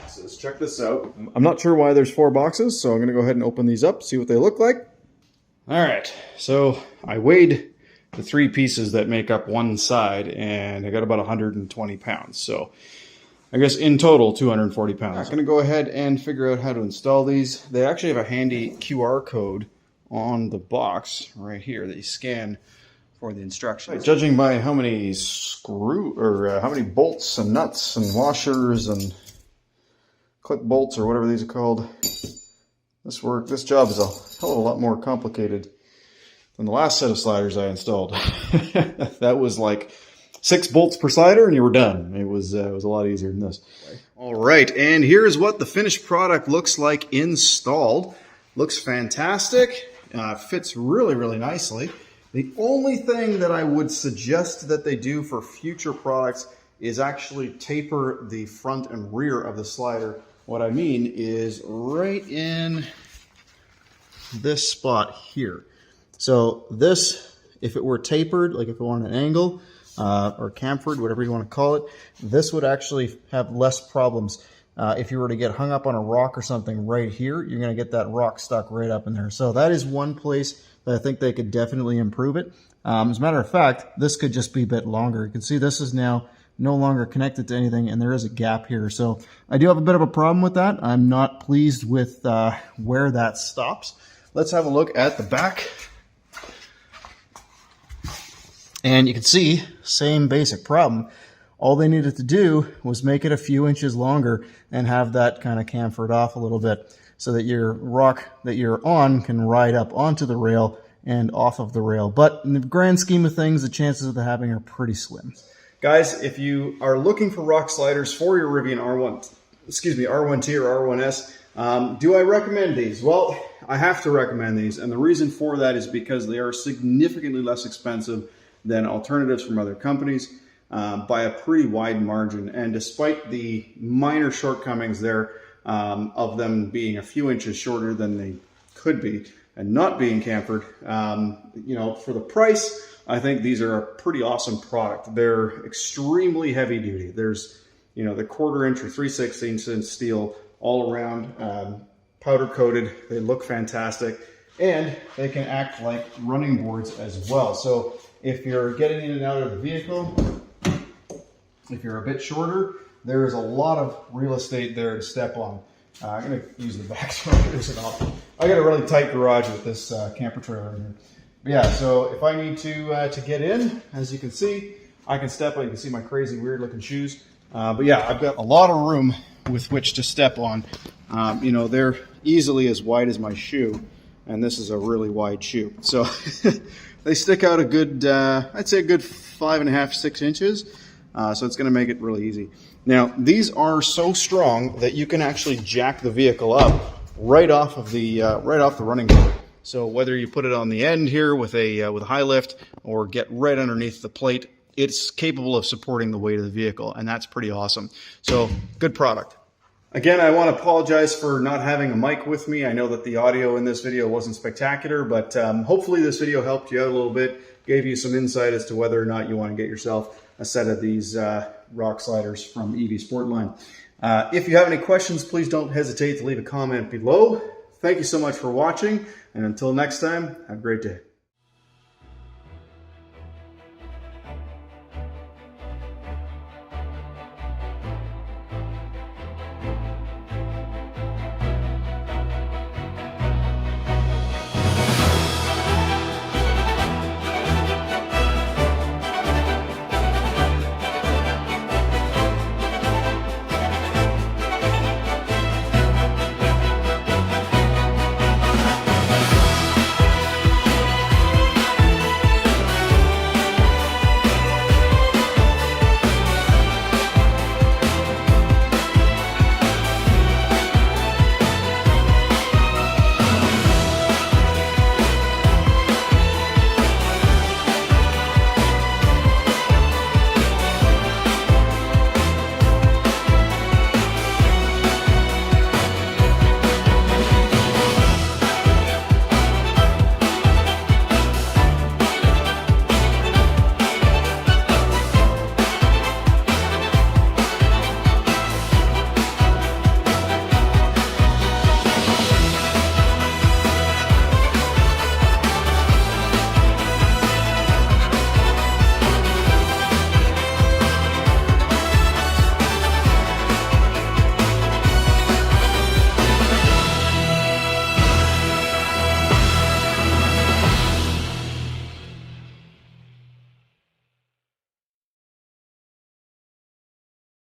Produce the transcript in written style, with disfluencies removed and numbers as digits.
boxes. Check this out. I'm not sure why there's 4 boxes, so I'm going to go ahead and open these up, see what they look like. All right, so I weighed the 3 pieces that make up one side, and I got about 120 pounds. So I guess in total, 240 pounds. I'm going to go ahead and figure out how to install these. They actually have a handy QR code on the box right here that you scan for the instructions. Judging by how many how many bolts and nuts and washers and clip bolts or whatever these are called, this job is a hell of a lot more complicated than the last set of sliders I installed. That was like 6 bolts per slider and you were done. It was a lot easier than this. All right, and here's what the finished product looks like installed. Looks fantastic. Fits really, really nicely. The only thing that I would suggest that they do for future products is actually taper the front and rear of the slider. What I mean is right in this spot here. So this, if it were tapered, like if it were on an angle or chamfered, whatever you want to call it, this would actually have less problems. If you were to get hung up on a rock or something right here, you're going to get that rock stuck right up in there. So that is one place that I think they could definitely improve it. As a matter of fact, this could just be a bit longer. You can see this is now no longer connected to anything, and there is a gap here. So I do have a bit of a problem with that. I'm not pleased with where that stops. Let's have a look at the back. And you can see, same basic problem. All they needed to do was make it a few inches longer and have that kind of chamfered off a little bit so that your rock that you're on can ride up onto the rail and off of the rail. But in the grand scheme of things, the chances of that happening are pretty slim. Guys, if you are looking for rock sliders for your Rivian R1T or R1S, do I recommend these? Well, I have to recommend these, and the reason for that is because they are significantly less expensive than alternatives from other companies by a pretty wide margin. And despite the minor shortcomings there of them being a few inches shorter than they could be and not being chamfered, you know, for the price, I think these are a pretty awesome product. They're extremely heavy duty. There's, you know, the 1/4 inch or 3/16 inch steel all around, powder coated. They look fantastic, and they can act like running boards as well. So if you're getting in and out of the vehicle, if you're a bit shorter, there is a lot of real estate there to step on. I'm going to use the back so there's an option. I got a really tight garage with this camper trailer in here. But yeah, so if I need to get in, as you can see, I can step on. You can see my crazy weird looking shoes. But yeah, I've got a lot of room with which to step on. You know, they're easily as wide as my shoe, and this is a really wide shoe. So they stick out a good, I'd say a good 5.5 to 6 inches. So it's going to make it really easy. Now, these are so strong that you can actually jack the vehicle up right off the running board. So whether you put it on the end here with a high lift or get right underneath the plate, it's capable of supporting the weight of the vehicle, and that's pretty awesome. So good product. Again, I want to apologize for not having a mic with me. I know that the audio in this video wasn't spectacular, but hopefully this video helped you out a little bit, gave you some insight as to whether or not you want to get yourself a set of these rock sliders from EVSPORTLINE. If you have any questions, please don't hesitate to leave a comment below. Thank you so much for watching, and until next time, have a great day.